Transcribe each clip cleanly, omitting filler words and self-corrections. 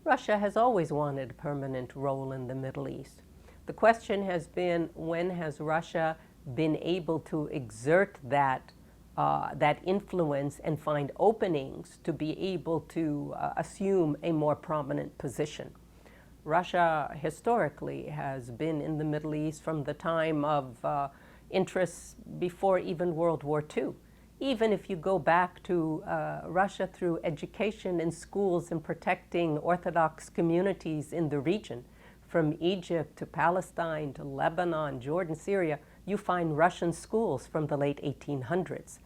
Russia has always wanted a permanent role in the Middle East. The question has been, when has Russia been able to exert that influence and find openings to be able to assume a more prominent position? Russia historically has been in the Middle East from the time of interests before even World War II. Even if you go back to Russia through education in schools and protecting Orthodox communities in the region, from Egypt to Palestine to Lebanon, Jordan, Syria, you find Russian schools from the late 1800s.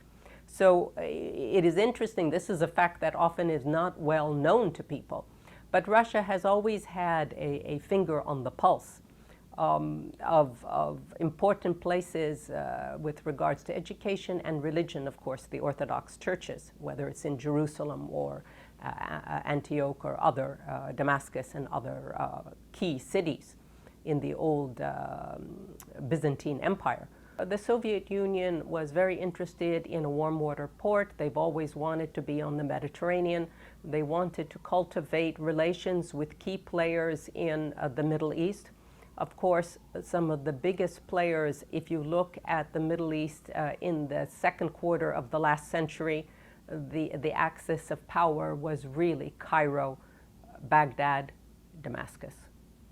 So it is interesting. This is a fact that often is not well known to people. But Russia has always had a finger on the pulse of important places with regards to education and religion, of course, the Orthodox churches, whether it's in Jerusalem or Antioch or other, Damascus and other key cities in the old Byzantine Empire. The Soviet Union was very interested in a warm water port. They've always wanted to be on the Mediterranean. They wanted to cultivate relations with key players in the Middle East. Of course, some of the biggest players, if you look at the Middle East in the second quarter of the last century, the axis of power was really Cairo, Baghdad, Damascus,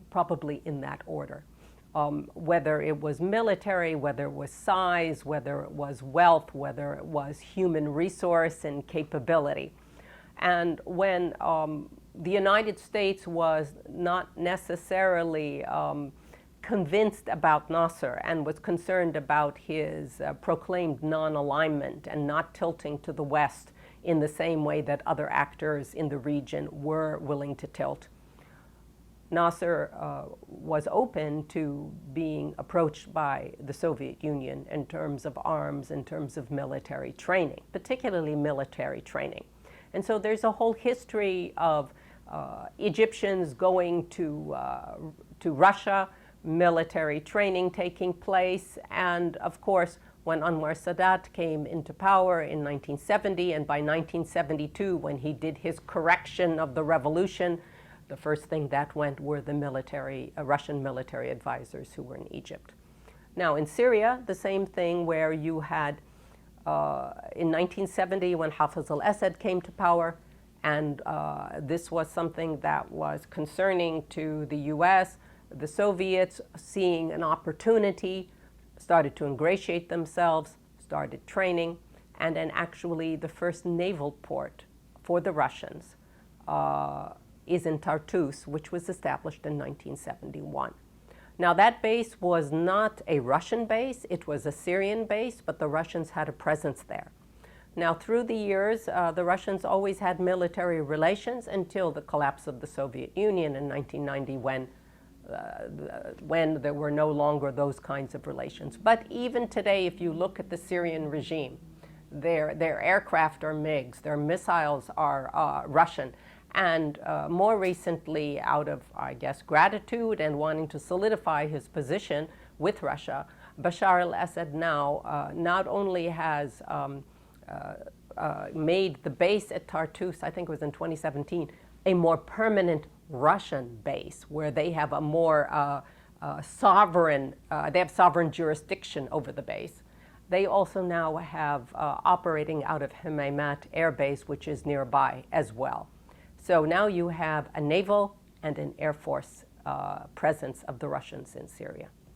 probably in that order. Whether it was military, whether it was size, whether it was wealth, whether it was human resource and capability. And when the United States was not necessarily convinced about Nasser and was concerned about his proclaimed non-alignment and not tilting to the West in the same way that other actors in the region were willing to tilt, Nasser was open to being approached by the Soviet Union in terms of arms, in terms of military training, particularly military training. And so there's a whole history of Egyptians going to Russia, military training taking place, and of course, when Anwar Sadat came into power in 1970, and by 1972, when he did his correction of the revolution, the first thing that went were the Russian military advisors who were in Egypt. Now, in Syria, the same thing, where you had, in 1970, when Hafez al-Assad came to power, and this was something that was concerning to the US, the Soviets, seeing an opportunity, started to ingratiate themselves, started training, and then actually the first naval port for the Russians is in Tartus, which was established in 1971. Now, that base was not a Russian base, it was a Syrian base, but the Russians had a presence there. Now, through the years, the Russians always had military relations until the collapse of the Soviet Union in 1990, when there were no longer those kinds of relations. But even today, if you look at the Syrian regime, their aircraft are MiGs, their missiles are Russian. And more recently, out of, I guess, gratitude and wanting to solidify his position with Russia, Bashar al-Assad now not only has made the base at Tartus, I think it was in 2017, a more permanent Russian base, where they have a more sovereign jurisdiction over the base. They also now have operating out of Hameimat Air Base, which is nearby as well. So now you have a naval and an air force presence of the Russians in Syria.